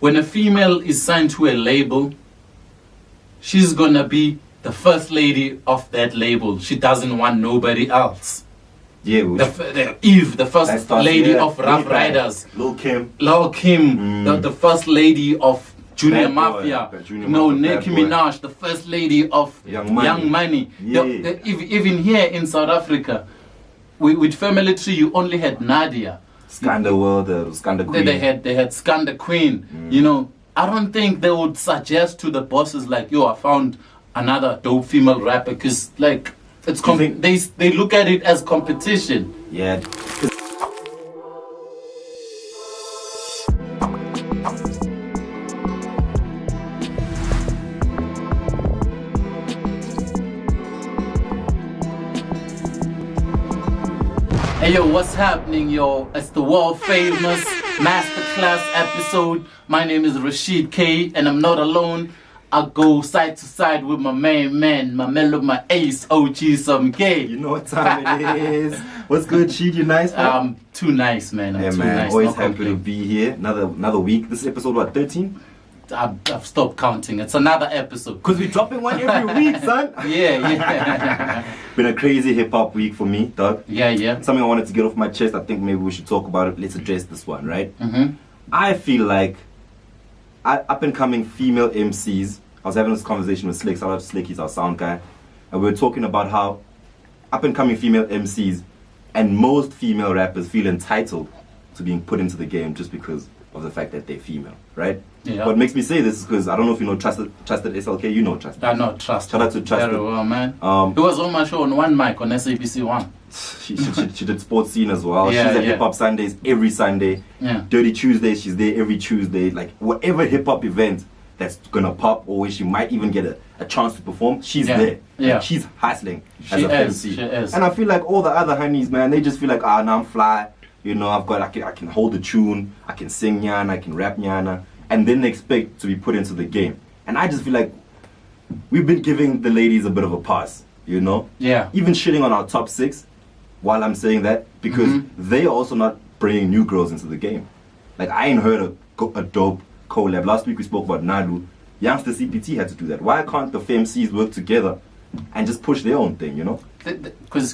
when a female is signed to a label, she's gonna be the first lady of that label. She doesn't want nobody else. Yeah, Eve, the first lady of Rough Riders. LuTheKing. The first lady of Junior Bad Mafia. Boy, Junior No, Mafia, Nicki Bad Boy. Minaj, the first lady of Young Money. Yeah. Even here in South Africa, with Family Tree, you only had Nadia. Skanda World, Skanda Queen. They had Skanda Queen. You know, I don't think they would suggest to the bosses like, yo, I found another dope female rapper, because like it's they look at it as competition. Yeah. Hey yo, what's happening, yo? It's the world famous masterclass episode. My name is Rashid K, and I'm not alone. I go side to side with my main man, my mellow, my ace, OG some K. You know what time it is. What's good, Sheed? You nice, man? I'm too nice, man. Yeah, too man. nice. Always No happy complaint. to be here. Another week. This is episode what, 13? I've stopped counting. It's another episode. Because we're dropping one every week, son. Yeah. Been a crazy hip hop week for me, dog. Yeah. Something I wanted to get off my chest. I think maybe we should talk about it. Let's address this one, right? Mm-hmm. I feel like up and coming female MCs. I was having this conversation with Slick. Shout out to Slick, he's our sound guy. And we were talking about how up and coming female MCs and most female rappers feel entitled to being put into the game just because of the fact that they're female, right? Yeah. What makes me say this is because I don't know if you know Trusted SLK. You know Trusted. I know Trust. Shout out to Trusted. Very well, man. He was on my show on one mic on SABC One. She did sports scene as well. Yeah, She's at yeah. Hip Hop Sundays every Sunday. Yeah. Dirty Tuesdays, she's there every Tuesday. Like whatever hip hop event that's gonna pop, or where she might even get a chance to perform, she's Yeah. there. Yeah. Like, she's hustling as She a is, MC. she is. And I feel like all the other honeys, man, they just feel like, now I'm fly. You know, I can hold a tune, I can sing nyana, I can rap nyana, and then they expect to be put into the game. And I just feel like we've been giving the ladies a bit of a pass, you know? Yeah. Even shitting on our top 6 while I'm saying that, because they are also not bringing new girls into the game. Like, I ain't heard a dope collab. Last week we spoke about Nadu. Youngster CPT had to do that. Why can't the FMCs work together and just push their own thing, you know? Because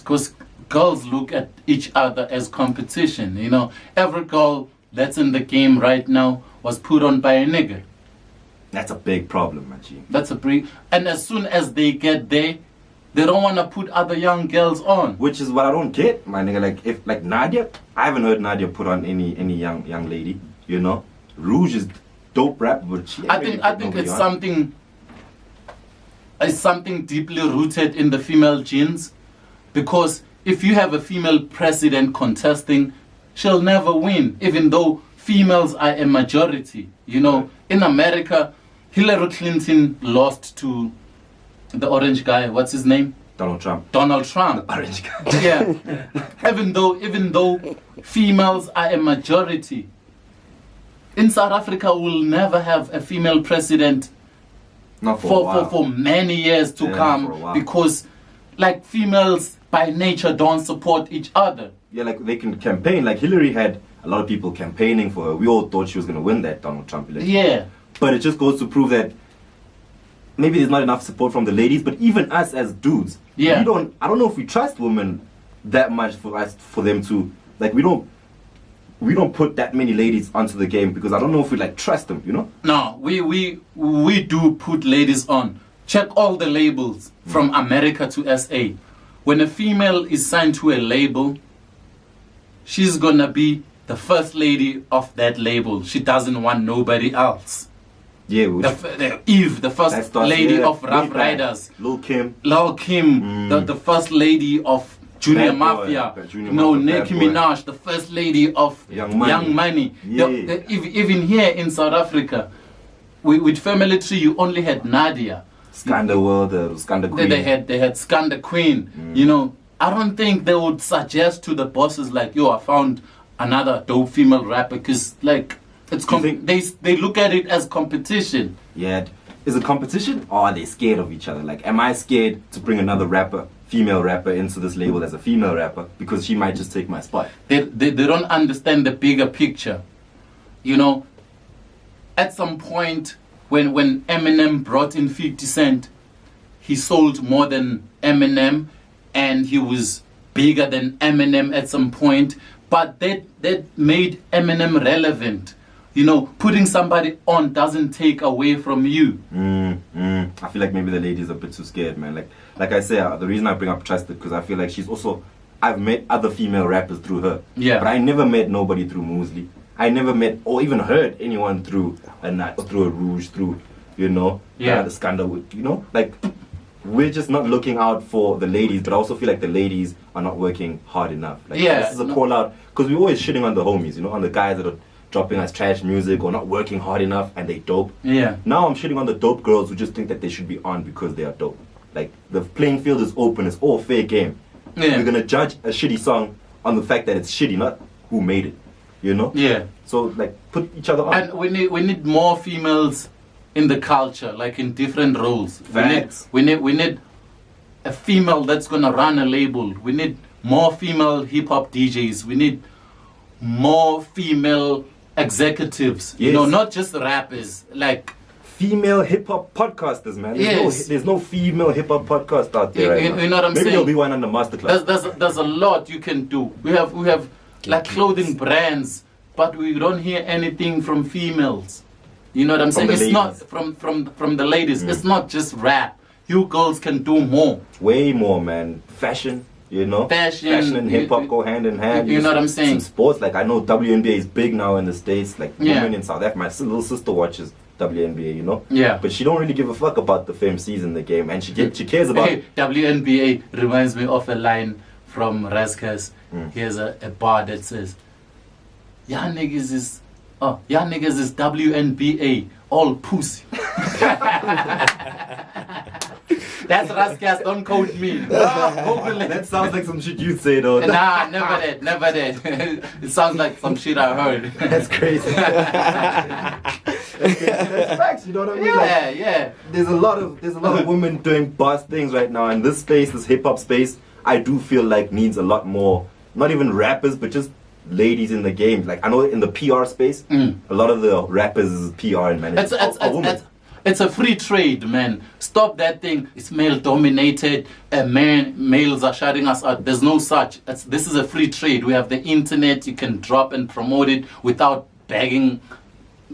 girls look at each other as competition, you know. Every girl that's in the game right now was put on by a nigga. That's a big problem, man. G. That's a break. And as soon as they get there, they don't want to put other young girls on. Which is what I don't get, my nigga. Like Nadia, I haven't heard Nadia put on any young lady, you know. Rouge is dope rap, but she ain't I really think put nobody it's on. something deeply rooted in the female genes, because if you have a female president contesting, she'll never win, even though females are a majority. You know, in America, Hillary Clinton lost to the orange guy. What's his name? Donald Trump. Donald Trump. Orange guy. Yeah. even though females are a majority, in South Africa we'll never have a female president Not for a while. for many years to Yeah, for a come, while. because like females by nature don't support each other. Yeah, like they can campaign. Like Hillary had a lot of people campaigning for her. We all thought she was going to win that Donald Trump election. Yeah. But it just goes to prove that maybe there's not enough support from the ladies, but even us as dudes, Yeah. I don't know if we trust women that much for them to, like, we don't put that many ladies onto the game, because I don't know if we like trust them, you know? No, we do put ladies on. Check all the labels from America to SA. When a female is signed to a label, she's gonna be the first lady of that label. She doesn't want nobody else. Yeah, Eve, the first lady of Rough Riders. LuTheKing. the first lady of Junior Bad Boy, Mafia. Junior No, Mafia, Nicki Bad Boy. Minaj, the first lady of Young Money. Yeah. Even here in South Africa, with Family Tree, you only had Nadia. Skanda World, Skanda Queen. They had Skanda Queen. You know, I don't think they would suggest to the bosses like, yo, I found another dope female rapper, because like it's they look at it as competition. Yeah, is it competition, or are they scared of each other? Like, am I scared to bring another female rapper into this label as a female rapper because she might just take my spot? They don't understand the bigger picture. You know, at some point when Eminem brought in 50 Cent, he sold more than Eminem, and he was bigger than Eminem at some point. But that made Eminem relevant. You know, putting somebody on doesn't take away from you. I feel like maybe the ladies are a bit too scared, man. Like I say, the reason I bring up Trusted, because I feel like she's also, I've met other female rappers through her. Yeah. But I never met nobody through Mosley. I never met or even heard anyone through a Night or through a Rouge, through, you know, the Scandal, you know, like, we're just not looking out for the ladies, but I also feel like the ladies are not working hard enough. Like, this is a call out, because we're always shitting on the homies, you know, on the guys that are dropping us trash music or not working hard enough and they dope. Yeah. Now I'm shitting on the dope girls who just think that they should be on because they are dope. Like, the playing field is open, it's all fair game. Yeah. We're gonna judge a shitty song on the fact that it's shitty, not who made it. You know? Yeah. So like put each other on. And we need more females in the culture, like in different roles. Facts. We need a female that's gonna run a label. We need more female hip hop DJs. We need more female executives. You Yes. know, not just rappers. Like Female hip hop podcasters, man. There's no female hip hop podcast out there. Right now. You know what I'm Maybe saying? there'll be one on the masterclass. There's a lot you can do. We have like clothing brands, but we don't hear anything from females. You know what I'm saying? the It's ladies. not from the ladies. It's not just rap. You girls can do more. Way more, man. Fashion, you know. Fashion, and hip hop go hand in hand. you know what I'm saying? Some sports, like I know WNBA is big now in the States. Like Yeah. women in South Africa, my little sister watches WNBA, you know. Yeah. But she don't really give a fuck about the femmes in the game, and she cares about. Hey, WNBA reminds me of a line from Raskas. Here's a bar that says, "Y'all niggas is WNBA, all pussy." That's Raskas, don't quote me. Google it. That sounds like some shit you'd say though. Nah, never did. It sounds like some shit I heard. That's crazy. That's facts, you know what I mean? Like, Yeah. there's a lot of women doing boss things right now, and this space, this hip hop space, I do feel like needs a lot more, not even rappers, but just ladies in the game. Like I know in the PR space, a lot of the rappers is PR and management. It's a free trade, man. Stop that thing. It's male dominated. Males are shutting us out. There's no such. This is a free trade. We have the internet. You can drop and promote it without begging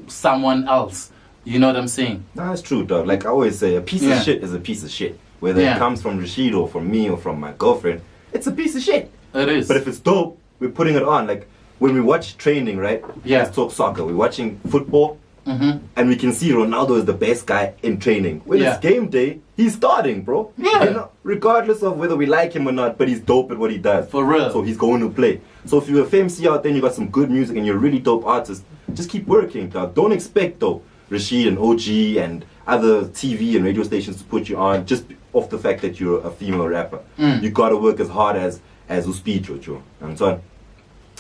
someone else. You know what I'm saying? Nah, it's true, dog. Like I always say, a piece of shit is a piece of shit. Whether it comes from Rashid or from me or from my girlfriend, it's a piece of shit. It is. But if it's dope, we're putting it on. Like when we watch training, right? Yeah. Let's talk soccer. We're watching football. And we can see Ronaldo is the best guy in training. When it's game day, he's starting, bro. Yeah. You know, regardless of whether we like him or not, but he's dope at what he does. For real. So he's going to play. So if you're a FMC out there and you got some good music and you're a really dope artist, just keep working, dog. Don't expect, though, Rashid and OG and other TV and radio stations to put you on just off the fact that you're a female rapper. You got to work as hard as Uspid, Joe. I'm sorry.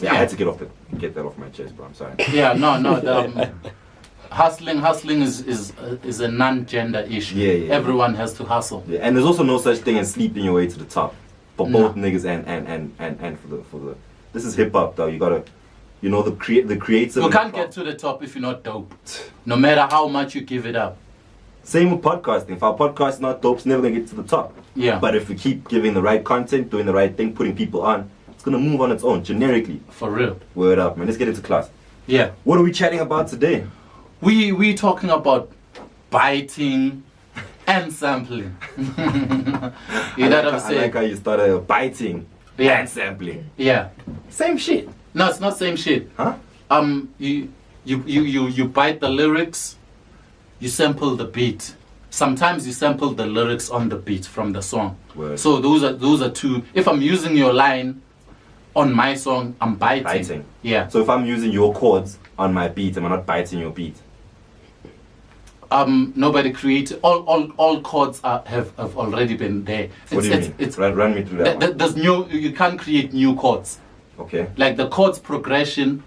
Yeah, I had to get that off my chest, bro. I'm sorry. Yeah, no. Hustling is a non-gender issue. Yeah. Everyone has to hustle. Yeah, and there's also no such thing as sleeping your way to the top for both niggas and for the. This is hip hop, though. You gotta, you know, the creative. You can't get to the top if you're not dope. No matter how much you give it up. Same with podcasting. If our podcast is not dope, it's never gonna get to the top. Yeah. But if we keep giving the right content, doing the right thing, putting people on, it's gonna move on its own generically. For real. Word up, man. Let's get into class. Yeah. What are we chatting about today? We talking about biting and sampling. You know what I'm saying? I like how you started biting and sampling. Yeah. Same shit. No, it's not same shit. Huh? You bite the lyrics, you sample the beat. Sometimes you sample the lyrics on the beat from the song. Word. So those are two. If I'm using your line on my song, I'm biting. Yeah. So if I'm using your chords on my beat, am I not biting your beat? Nobody created all chords have already been there. What do you mean? Run me through that. There's you can't create new chords. Okay. Like the chords progression,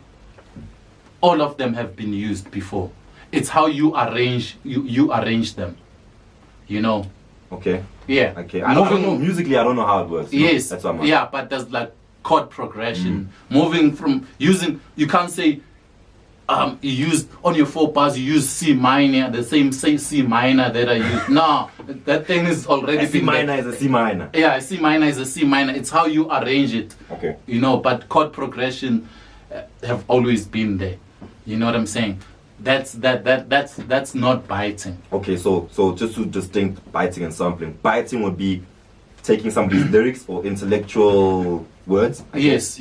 all of them have been used before. It's how you arrange them. You know. Okay. Yeah. Okay. I don't know musically. I don't know how it works. Yes. That's what I'm Yeah, but there's like chord progression. Moving from using. You can't say. you used on your 4 bars, you use C minor, the same C minor that I used. No, that thing is already A C minor is a C minor. Yeah, a C minor is a C minor. It's how you arrange it. Okay. You know, but chord progression have always been there. You know what I'm saying? That's not biting. Okay, so just to distinct biting and sampling. Biting would be taking somebody's lyrics or intellectual words. Yes.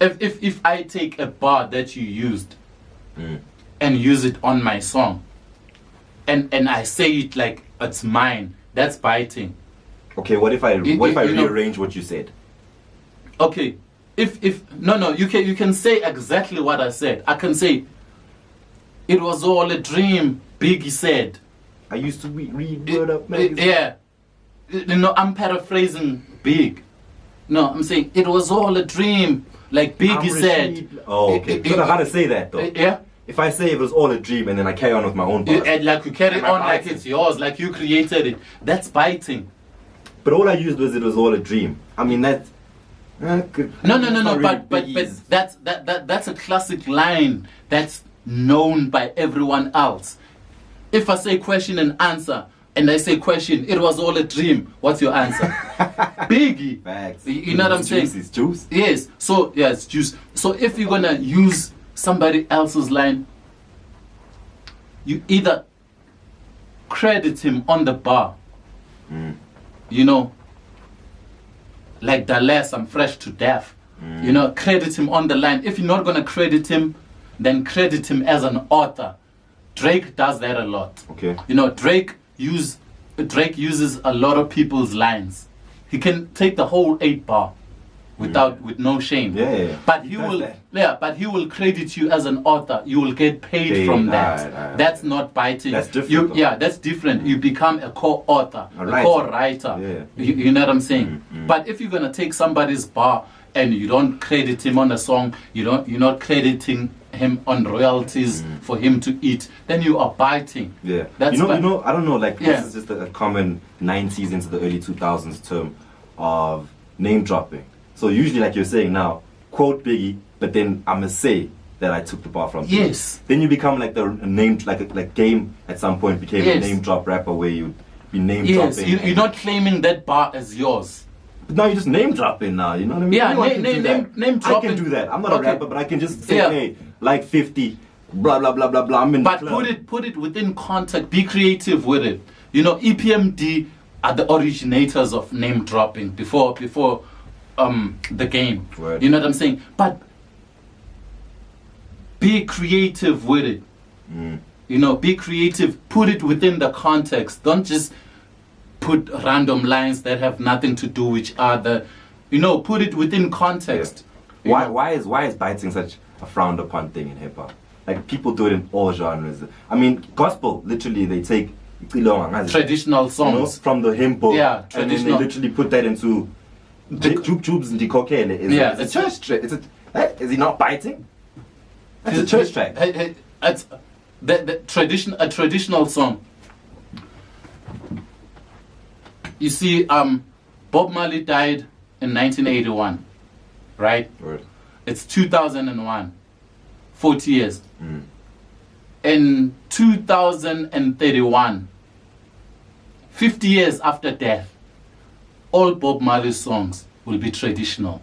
If I take a bar that you used and use it on my song, and I say it like it's mine, that's biting. Okay, what if I rearrange know, what you said? Okay, if no, you can say exactly what I said. I can say, it was all a dream, Biggie said. I used to read Word Up magazine. Yeah, you know, I'm paraphrasing Big. No, I'm saying it was all a dream, like Biggie said. Oh, okay. You know how to say that though. Yeah. If I say it was all a dream and then I carry on with my own bars. Like you carry on like it's yours, like you created it. That's biting. But all I used was it was all a dream. I mean that's No. But that's a classic line that's known by everyone else. If I say question and answer, and I say question, it was all a dream. What's your answer? Biggie. Facts. You know what I'm saying? It's juice. Yes. So yeah, it's juice. So if you're gonna use somebody else's line, you either credit him on the bar. You know, like Dallas, I'm fresh to death. You know, credit him on the line. If you're not gonna credit him, then credit him as an author. Drake does that a lot. Okay. You know, Drake uses a lot of people's lines. He can take the whole 8 bar with no shame. Yeah. But he will credit you as an author. You will get paid from that. That's not biting. That's different. That's different. You become a co-author, a co-writer. Yeah. You know what I'm saying? But if you're gonna take somebody's bar and you don't credit him on a song, you're not crediting him on royalties for him to eat, then you are biting. Yeah. That's you know, I don't know, like Yeah. this is just a common 90s into the early 2000s term of name dropping. So usually, like you're saying now, quote Biggie, but then I must say that I took the bar from Biggie. Yes. Then you become like the name, like Game at some point became a name drop rapper where you'd be name dropping. Yes, you're not claiming that bar as yours. But now you're just name dropping now, you know what I mean? Yeah, Anyone can do that. name dropping. I can do that. I'm not a rapper, but I can just say, Yeah. hey, like 50, blah, blah, blah, blah, blah. I'm in But the club. put it within context. Be creative with it. You know, EPMD are the originators of name dropping before the game. Word. You know what I'm saying? But be creative with it. You know, be creative. Put it within the context. Don't just put random lines that have nothing to do with each other. You know, put it within context. Yeah. You know? Why is biting such a frowned upon thing in hip hop? Like people do it in all genres. I mean, gospel, literally they take Traditional songs. from the hymn book, Yeah, and then traditional. they literally put that into jubes and dikokele. It's a church track. Is he not biting? That's a church track. It's the a traditional song. You see, Bob Marley died in 1981, right? Word. It's 2001, 40 years. In 2031, 50 years after death, all Bob Marley's songs will be traditional.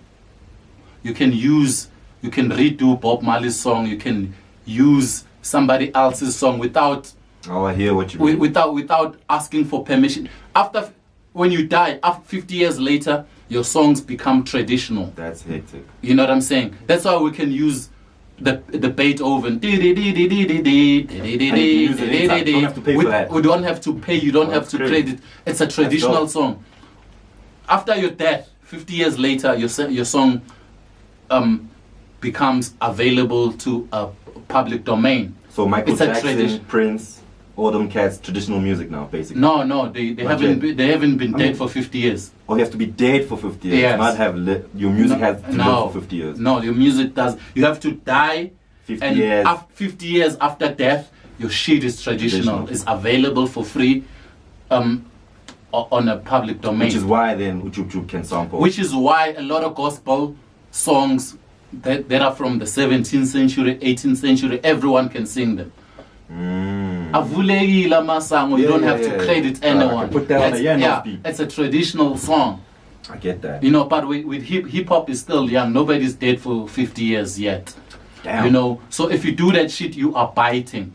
You can redo Bob Marley's song, you can use somebody else's song without Oh, I hear what you mean. without asking for permission. When you die, after 50 years later, your songs become traditional. That's hectic. You know what I'm saying? That's why we can use the Beethoven. We don't have to pay for that. We don't have to pay. You don't have to credit. It's a traditional song. After your death, 50 years later, your song becomes available to a public domain. So Michael It's a Jackson, tradition. Prince, all them cats, traditional music now, basically. No, they haven't been dead for 50 years. Or you have to be dead for 50 years. Yes. Not have your music has to live for 50 years. No, your music does. You have to die 50 and years. 50 years after death, your shit is traditional. It's available for free on a public domain. Which is why then Uchup can sample. Which is why a lot of gospel songs that are from the 17th century, 18th century. Everyone can sing them. Avulekile amasango, you don't have to credit anyone. Put that on Yeah, it's a traditional song. I get that. You know, but with hip hop is still young. Nobody's dead for 50 years yet. Damn. You know, so if you do that shit, you are biting.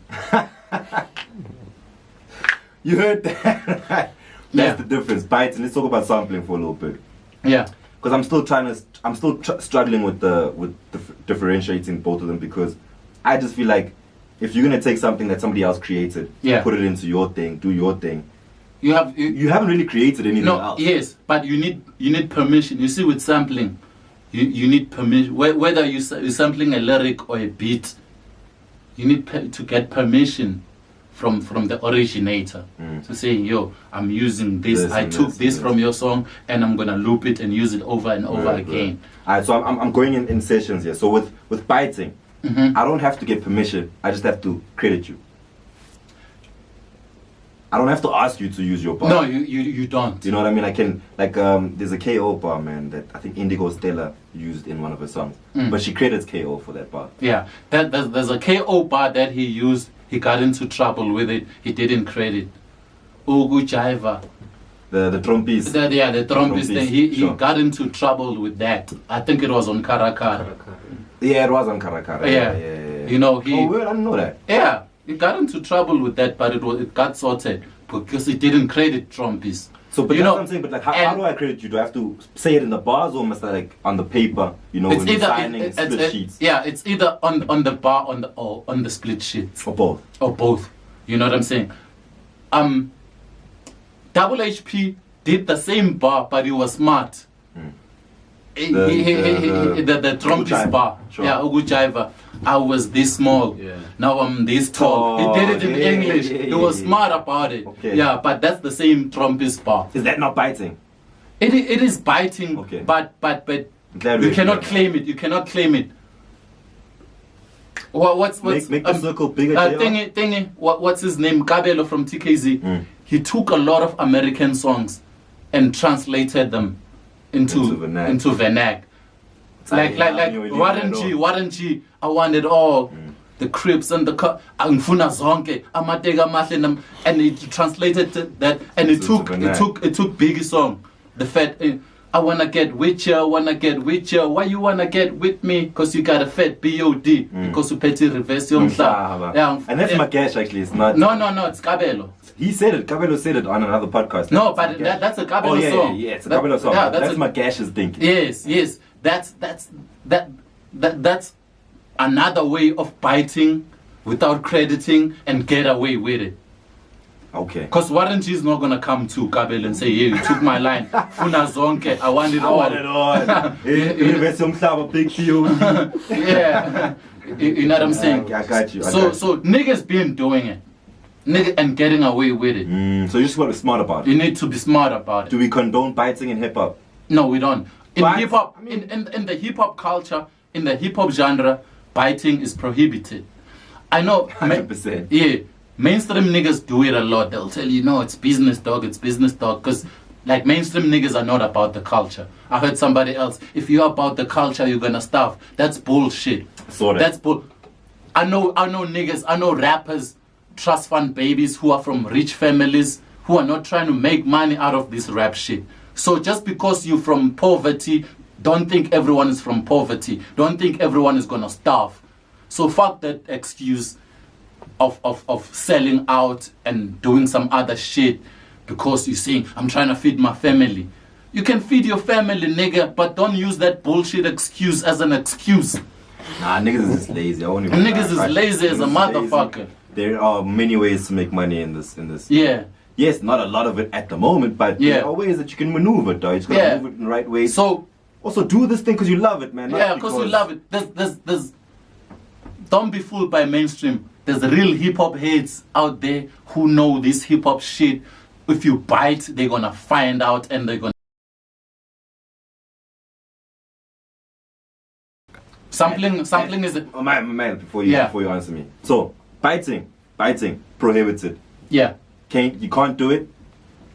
You heard that, right? That's Yeah. the difference. Biting. Let's talk about sampling for a little bit. Yeah. Because I'm still struggling with differentiating both of them, because I just feel like if you're gonna take something that somebody else created, Yeah. put it into your thing, do your thing. You haven't really created anything else. Yes, but you need permission. You see, with sampling, you need permission. Whether you're sampling a lyric or a beat, you need to get permission from the originator to say, yo, I'm using this. I took this from your song, and I'm gonna loop it and use it over and over again. Alright, so I'm going in sessions here. So with biting, I don't have to get permission. I just have to credit you. I don't have to ask you to use your bar. No, you don't. You know what I mean? I can, like, there's a KO bar, man, that I think Indigo Stella used in one of her songs. But she credits KO for that bar. Yeah, there's a KO bar that he used. He got into trouble with it. He didn't credit. Ugu Jaiva. The trumpis. The trumpis thing. He sure. got into trouble with that. I think it was on Karakara. Yeah, it was on Karakara. Yeah. You know, Oh, well, I didn't know that. Yeah, he got into trouble with that, but it got sorted because he didn't credit trumpis. So, but you that's know, what I'm saying. But like, how do I credit you? Do I have to say it in the bars, or must I, like, on the paper? You know, when you're signing split sheets. Yeah, it's either on the bar or on the split sheets. Or both. Or both. You know what I'm saying? Double HP did the same bar, but he was smart. The trumpist bar. Sure. Yeah, Ugu Jaiva. I was this small. Yeah. Now I'm this tall. He did it in English. He was smart about it. Okay. Yeah, but that's the same trumpist bar. Is that not biting? It is biting, Okay. but Glad you we cannot agree. claim it. You cannot claim it. What's Make the circle bigger, JR. Thingy, what's his name? Kabelo from TKZ. He took a lot of American songs and translated them into Vernac. Like Warren G. I wanted all the Crips and the Angfuna Zonke, Amatega Mahle, and he translated that, and it took Biggie's song, the fat. I wanna get with ya, why you wanna get with me? Because you got a fat B.O.D. Because you petty reverse your Yeah, and that's Magash, actually. It's not. No, it's Kabelo. He said it. Kabelo said it on another podcast. No, but that's a Kabelo song. Yeah, it's a Kabelo song. Yeah, that's Magash's thinking. Yes. That's another way of biting without crediting and get away with it. Okay. Because Warren G is not gonna come to Kabel and say, "Yeah, you took my line. Funa zonke, I want it all." I want it all. University of Big POD. Yeah, you know what I'm saying? I got you. So niggas been doing it, and getting away with it. So you just want to be smart about it. You need to be smart about it. Do we condone biting in hip hop? No, we don't. In But, hip hop, I mean- in the hip hop culture, in the hip hop genre, biting is prohibited. I know. 100%. Yeah, mainstream niggas do it a lot. They'll tell you, no, it's business, dog. It's business, dog. Because like mainstream niggas are not about the culture. I heard somebody else. If you're about the culture, you're gonna starve. That's bullshit. Sort of. That's bull. I know niggas. I know rappers, trust fund babies who are from rich families who are not trying to make money out of this rap shit. So just because you're from poverty, don't think everyone is from poverty. Don't think everyone is gonna starve. So fuck that excuse of selling out and doing some other shit because you're saying, I'm trying to feed my family. You can feed your family, nigga, but don't use that bullshit excuse as an excuse. Nah, niggas is just lazy. I won't even Niggas is lazy as a motherfucker. There are many ways to make money in this. Yeah. Yes, not a lot of it at the moment, but there are ways that you can maneuver, dog. You just gotta move it in the right way. So also do this thing because you love it, man. Yeah, because you love it. There's don't be fooled by mainstream. There's real hip hop heads out there who know this hip hop shit. If you bite, they're gonna find out and they're gonna sampling is it? Oh, man, before you answer me. So biting, prohibited. Yeah. You can't do it.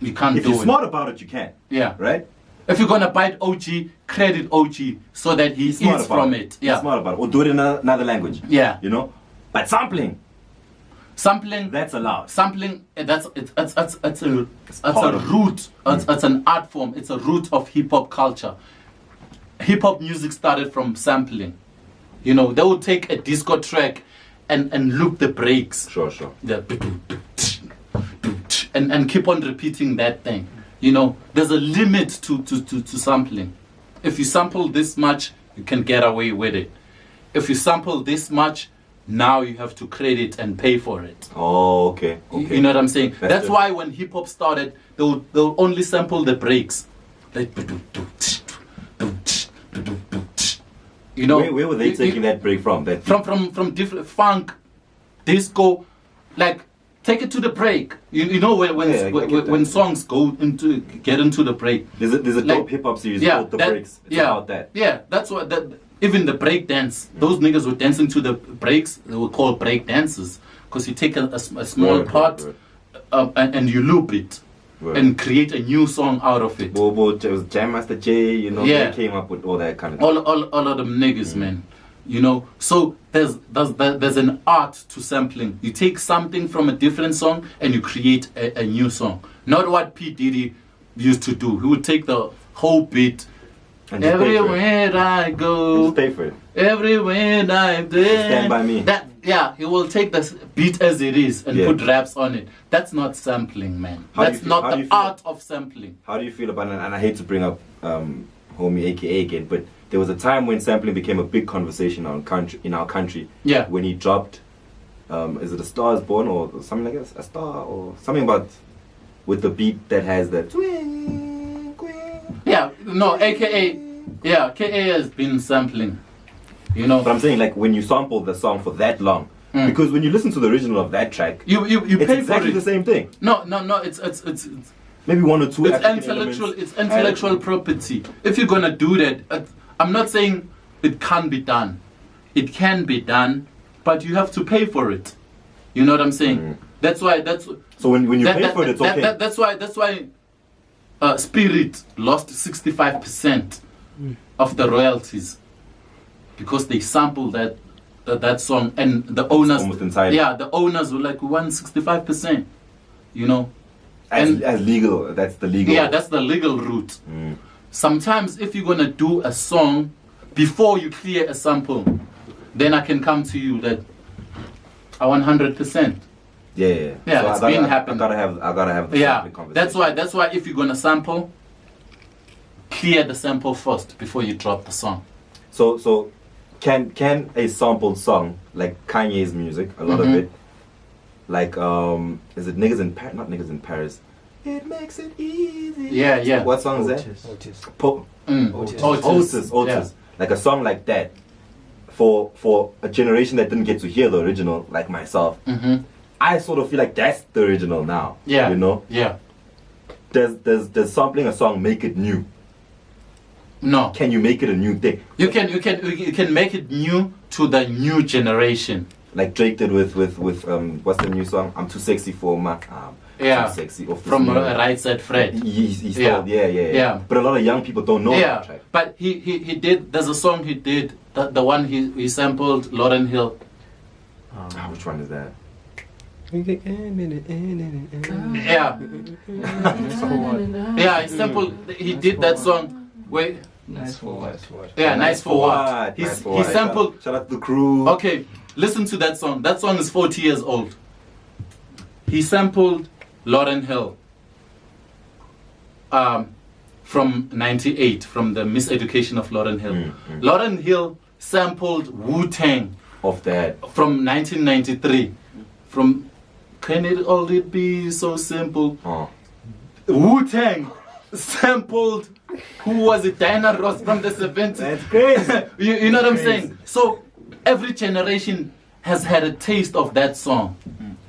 You can't If do you're it. smart about it, you can. Yeah. Right? If you're gonna bite OG, credit OG so that he Smart eats about from it. it. Yeah. Be smart about it. Or do it in another language. Yeah. You know? But sampling, Sampling. that's allowed. Sampling. That's a part of- root. It's an art form. It's a root of hip hop culture. Hip hop music started from sampling. You know, they would take a disco track and loop the breaks. Sure. The and keep on repeating that thing. You know, there's a limit to sampling. If you sample this much, you can get away with it. If you sample this much, now you have to credit and pay for it. Oh, okay. You know what I'm saying? That's good. why when hip hop started, they'll only sample the breaks. Like, you know, Where were they taking that break from? That from different funk, disco, like take it to the break. You know when Yeah, I get when that. songs get into the break. There's a Like, dope hip hop series called The Breaks. It's about that. Yeah, that's what even the break dance. Those niggas were dancing to the breaks. They were called break dances because you take a small Right, part right. and you loop it Right. and create a new song out of it. Bobo, it was Jam Master J, you know, Yeah. they came up with all that kind of All of them niggas, man. You know, so there's an art to sampling. You take something from a different song and you create a new song. Not what P Diddy used to do. He would take the whole beat. And just pay for it. Everywhere I go, Just pay for it. everywhere I'm there. Stand by me. He will take the beat as it is and Yeah. put raps on it. That's not sampling, man. How do you That's feel- not how do the you feel- art of sampling. How do you feel about it? And I hate to bring up homie AKA again, but there was a time when sampling became a big conversation in our country. Yeah. When he dropped, is it A Star Is Born or something like that? A Star or something about with the beat that has the Yeah, no, AKA, yeah, KA has been sampling. You know, But I'm saying, like, when you sample the song for that long, because when you listen to the original of that track, you it's pay exactly for the it. same thing. No, it's Maybe one or two African intellectual. elements. It's intellectual property. If you're gonna do that, I'm not saying it can't be done. It can be done, but you have to pay for it. You know what I'm saying? That's why. So when you pay for it, it's okay. That's why. Spirit lost 65% of the royalties because they sampled that song, and the owners almost entirely. Yeah, the owners were like, we won 65%. You know. As legal, that's the legal. Yeah, that's the legal route. Sometimes if you're gonna do a song before you clear a sample, then I can come to you that I want 100%. Yeah. Yeah, So it's I been gotta, happening. I gotta have the Yeah, sampling conversation. that's why if you're gonna sample, clear the sample first before you drop the song. So can a sampled song like Kanye's music, a lot of it, like is it Niggas in Paris? Not Niggas in Paris. It makes it easy. Yeah. What song is that? Otis. Otis. Otis. Yeah. Like a song like that, for a generation that didn't get to hear the original, like myself, I sort of feel like that's the original now. Yeah. You know? Yeah. Does sampling a song make it new? No. Can you make it a new thing? You can make it new to the new generation. Like Drake did with what's the new song? I'm too sexy for my Yeah. too sexy off this From new- Right Said Fred. He stole, yeah. Yeah. But a lot of young people don't know Yeah, that track. but he did. There's a song he did. The one he sampled Lauryn Hill. Which one is that? Yeah. Yeah, he sampled. He did that song. Wait. Nice for what? Yeah, nice for what? Nice for He what? sampled. Shout out to the crew. Okay, listen to that song. That song is 40 years old. He sampled Lauryn Hill from 98, from the Miseducation of Lauryn Hill. Lauryn Hill sampled Wu-Tang Of that. from 1993. From Can It Only Be So Simple? Oh. Wu-Tang sampled, who was it? Diana Ross from the 70s. That's crazy. You know what I'm saying? So every generation has had a taste of that song.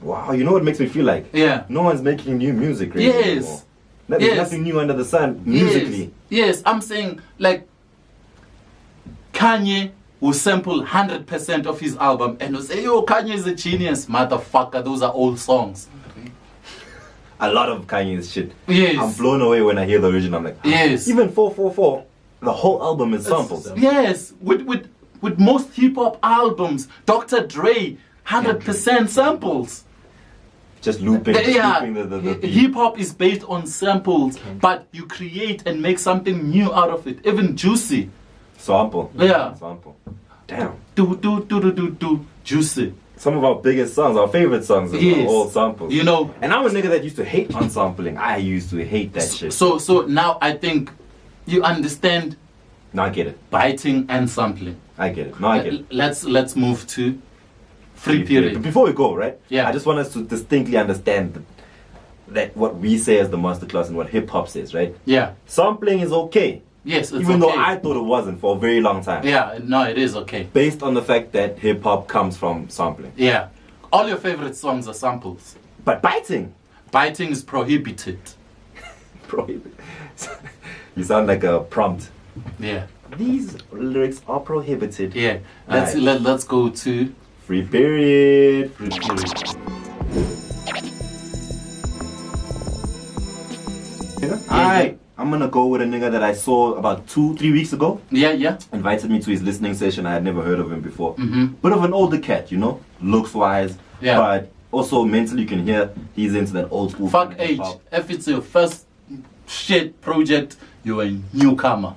Wow, you know what makes me feel like? Yeah. No one's making new music really Yes. anymore. There's Yes. nothing new under the sun musically. Yes, I'm saying like Kanye will sample 100% of his album and will say, yo, Kanye is a genius, motherfucker, those are old songs. a lot of Kanye's shit. Yes. I'm blown away when I hear the original. I'm like, Yes. Even 444, the whole album is samples. Yes, with most hip hop albums, Dr. Dre, 100% samples. Just looping, the beat. Hip hop is based on samples, but you create and make something new out of it. Even Juicy. Sample. Yeah. Sample. Damn. Do Juicy. Some of our biggest songs, our favorite songs, are all samples. You know. And I'm a nigga that used to hate unsampling. I used to hate that shit. So now I think you understand. Now I get it. Biting and sampling. I get it. No, I get it. Let's move to free period. But before we go, right? Yeah. I just want us to distinctly understand that what we say as the masterclass and what hip hop says, right? Yeah. Sampling is okay. Yes, it's Even okay. though I thought it wasn't for a very long time. Yeah, no, it is okay. Based on the fact that hip hop comes from sampling. Yeah. All your favorite songs are samples. But biting is prohibited. Prohibited. You sound like a prompt. Yeah. These lyrics are prohibited. Yeah. Let's go to free period. Free period. Alright, I'm gonna go with a nigga that I saw about 2-3 weeks ago. Yeah. Invited me to his listening session. I had never heard of him before. Mm-hmm. Bit of an older cat, you know, looks wise. Yeah. But also mentally, you can hear he's into that old school. Fuck age. If it's your first shit project, you're a newcomer.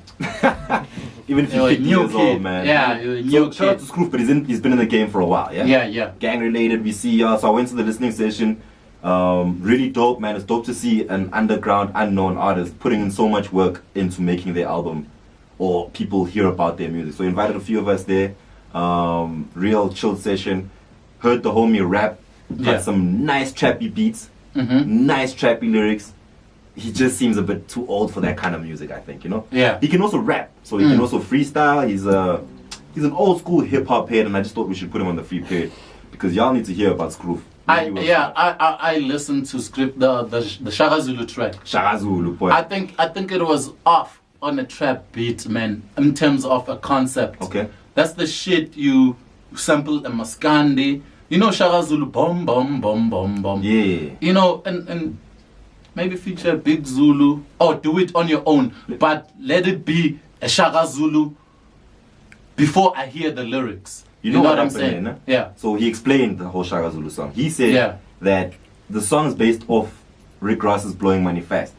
Even if you're 50 years old, man. Yeah, you're a new shout out to Scroof, but he's been in the game for a while, yeah? Yeah. Gang related, we see, so I went to the listening session. Really dope, man. It's dope to see an underground, unknown artist putting in so much work into making their album or people hear about their music. So invited a few of us there. Real chilled session. Heard the homie rap. Got some nice trappy beats. Mm-hmm. Nice trappy lyrics. He just seems a bit too old for that kind of music, I think, you know? Yeah. He can also rap, so he can also freestyle. He's an old school hip hop head, and I just thought we should put him on the free period because y'all need to hear about Scroof. I listened to the Shaka Zulu track. Shaka Zulu, boy. I think it was off on a trap beat, man, in terms of a concept. Okay. That's the shit you sample a Maskandi. You know Shaka Zulu, bom bom bom bom bom. Yeah. You know, and maybe feature Big Zulu or do it on your own, but let it be a Shaka Zulu before I hear the lyrics. You know what I'm happened saying? there, no? Yeah. So he explained the whole Shaka Zulu song. He said that the song is based off Rick Ross's Blowing Money Fast.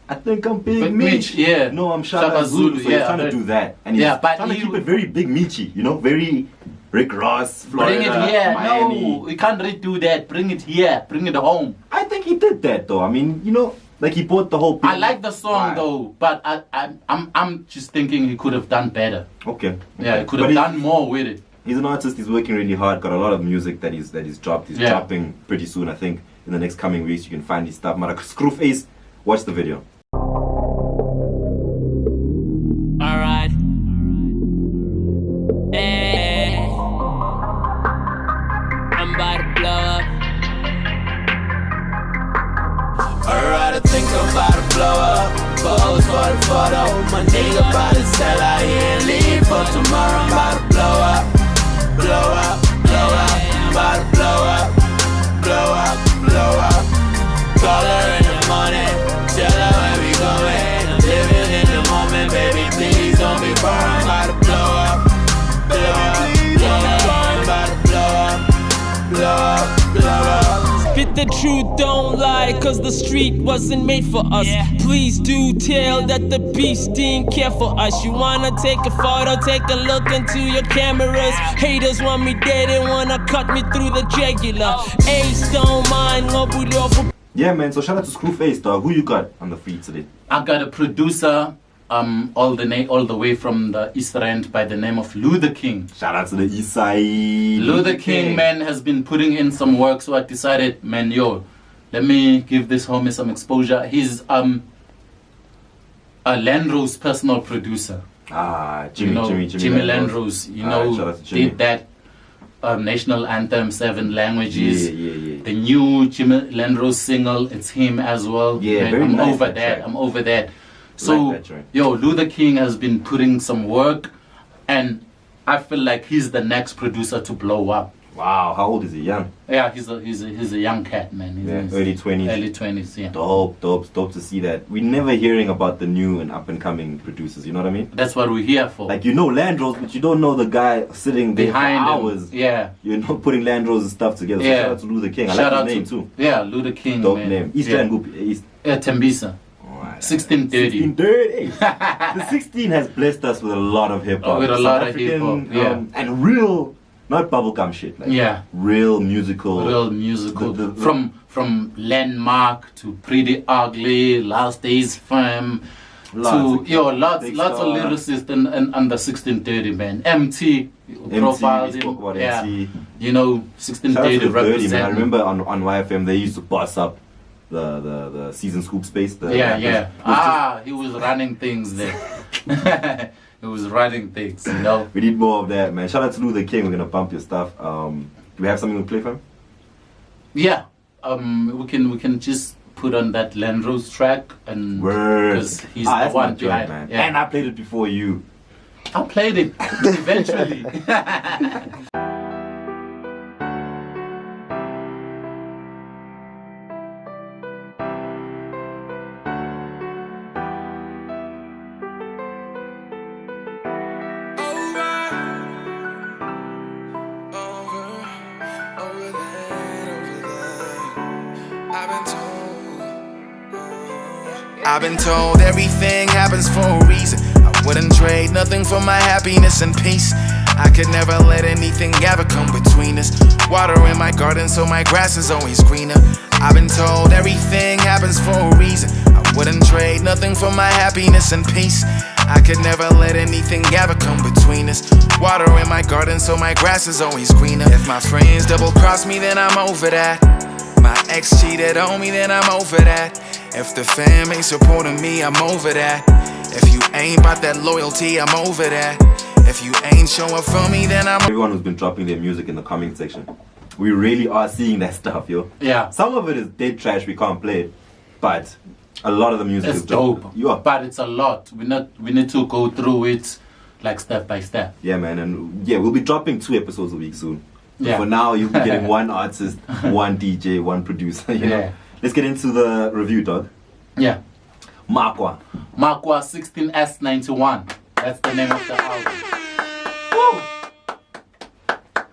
I think I'm Big Meech. Yeah. No, I'm Shaka Zulu. So he's trying to do that. And he's trying to keep it very Big Meechy, you know, very Rick Ross, Florida, bring it here. Miami. No, we can't redo that. Bring it here. Bring it home. I think he did that though. I mean, you know, like he bought the whole. I like the song though, but I'm just thinking he could have done better. Okay. Yeah, he could have done more with it. He's an artist. He's working really hard. Got a lot of music that he's dropped. He's dropping pretty soon. I think in the next coming weeks you can find his stuff. Mara SKROOFACE. Watch the video. Alright. Hey. I'm about to blow up. Alright, I think I'm about to blow up. Pose for the photo. My nigga about to sell out here and leave for tomorrow. I'm about to blow up. Blow up, blow up. I'm about to blow up. Blow up, blow up. Call her in the morning. Tell her where we going. I'm living in the moment, baby. Please don't be far. I'm about to blow up. Blow up, blow up. I'm about to blow up. Blow up, blow up. Spit the truth, don't lie, cause the street wasn't made for us. Please do tell that the beast didn't care for us. You wanna take a photo, take a look into your cameras. Haters want me dead, they wanna cut me through the jugular. Ace don't mind, yeah, man, so shout out to SKROOFACE, dog. Who you got on the feed today? I got a producer all the way from the East End by the name of LuTheKing. Shout out to the East Side. LuTheKing, man, has been putting in some work, so I decided, man, let me give this homie some exposure. He's a Landrose personal producer. Jimmy Landrose, did that national anthem, 7 languages. Yeah. The new Jimmy Landrose single, it's him as well. Yeah, man, very I'm nice over that. track. I'm over that. So, like that, right? LuTheKing has been putting some work, and I feel like he's the next producer to blow up. Wow, how old is he? Young? Yeah, he's a young cat, man. He's Yeah, in his early 20s. Early 20s, yeah. Dope to see that. We're never hearing about the new and up and coming producers, you know what I mean? That's what we're here for. Like, you know Landros, but you don't know the guy sitting there Behind for him. hours. Yeah. You're not putting Landros' stuff together. So Yeah. shout out to LuTheKing. I Shout like out his name to, too. Yeah, LuTheKing, Dope man. name. East yeah. Land Group. East. Tembisa. 1630. 1630. The 16 has blessed us with a lot of hip hop. With a lot of hip-hop, yeah. And real, not bubblegum shit. Like Yeah. real musical. The- from Landmark to Pretty Ugly, Last Days Fam, Lots to of lots Big of Star. lyricists and under 1630, man. MT MC, profiles we spoke about yeah. MC. You know, Shout out 1630 to 30, man. I represent. remember on YFM they used to boss up the season scoop space. He was running things there. He was running things, you know. We need more of that, man. Shout out to LuTheKing. We're gonna bump your stuff. Do we have something to play for him? Yeah. We can just put on that Landros track and because he's the that's one my joint, behind. man. Yeah. And I played it before you. I played it eventually. I've been told everything happens for a reason. I wouldn't trade nothing for my happiness and peace. I could never let anything ever come between us. Water in my garden so my grass is always greener. I've been told everything happens for a reason. I wouldn't trade nothing for my happiness and peace. I could never let anything ever come between us. Water in my garden so my grass is always greener. If my friends double cross me, then I'm over that. My ex cheated on me, then I'm over that. If the fam ain't supporting me, I'm over that. If you ain't about that loyalty, I'm over that. If you ain't showing for me, then I'm Everyone who's been dropping their music in the comment section, we really are seeing that stuff, yo. Yeah. Some of it is dead trash, we can't play it. But a lot of the music It's is dope. dope. Yeah. But it's a lot. We need to go through it like step by step. Yeah, man. And yeah, we'll be dropping 2 episodes a week soon. But Yeah. for now, you'll be getting one artist, one DJ, one producer, you know. Yeah. Let's get into the review, dog. Yeah. Makwa. Makwa 16S91. That's the name of the album. Woo!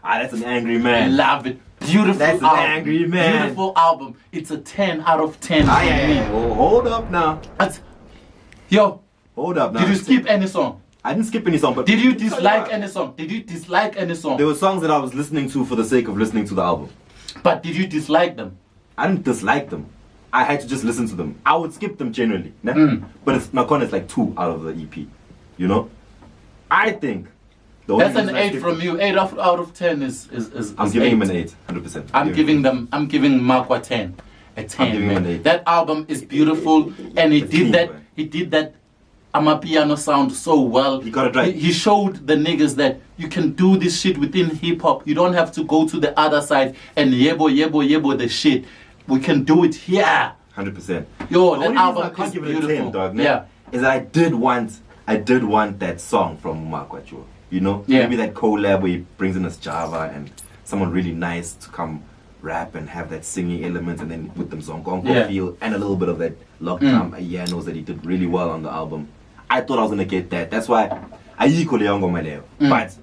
That's an angry I man. love it. Beautiful That's an album. angry man. Beautiful album. It's a 10 out of 10 for me. Oh, hold up now. Yo, Hold up now. did you skip any song? I didn't skip any song, but Did you dislike any song? Did you dislike any song? There were songs that I was listening to for the sake of listening to the album. But did you dislike them? I didn't dislike them. I had to just listen to them. I would skip them generally. Nah? But it's Makwa is like 2 out of the EP. You know? I think the only That's an reason I 8 skipped from them- you. 8 out of 10 is I'm is giving him 8. an 8, 100%. I'm giving Makwa 10. A 10, giving him man. an 8. That album is beautiful and It's clean, man. he did that Amapiano sound so well. He got it right. He showed the niggas that you can do this shit within hip hop. You don't have to go to the other side and yebo the shit. We can do it here. 100%. Yo, The that only album reason I can't is give it a beautiful. 10, dog, man, Yeah. is that I did want that song from Makwa, Joe. You know? Yeah. Maybe that collab where he brings in his Java and someone really nice to come rap and have that singing element, and then with them Zongongo Yeah. feel and a little bit of that lockdown Ayanos that he did really well on the album. I thought I was gonna get that. That's why I equally young on my level. But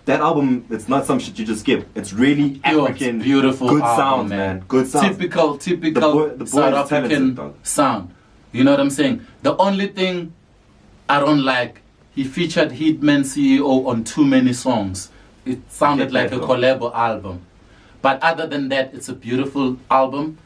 that album, it's not some shit you just skip. It's really Yo, African, it's beautiful good album, sounds, man. Good sounds. Typical The boy is South talented, African dog. sound. You know what I'm saying? The only thing I don't like, he featured Hitman CEO on too many songs. It sounded get like that, a though. collabo album. But other than that, it's a beautiful album.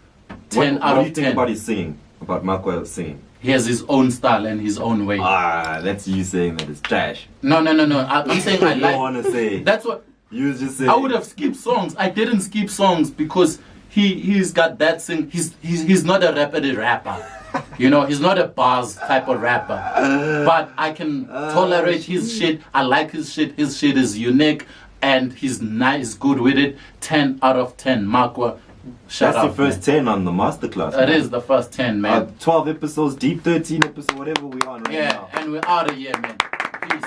10 What out do of you 10. think about his singing? About Makwa singing? He has his own style and his own way. That's you saying that it's trash. No. I'm saying I You don't like. want to say. That's what. You was just saying. I would have skipped songs. I didn't skip songs because he's got that sing. He's not a rapper. You know, he's not a bars type of rapper. But I can tolerate his shit. I like his shit. His shit is unique and he's nice, good with it. 10 out of 10. Makwa, shout That's out. the first 10 on the masterclass. It is the first 10, man. 12 episodes, deep 13 episodes, whatever we on right Yeah, now. and we're out of here, man. Peace.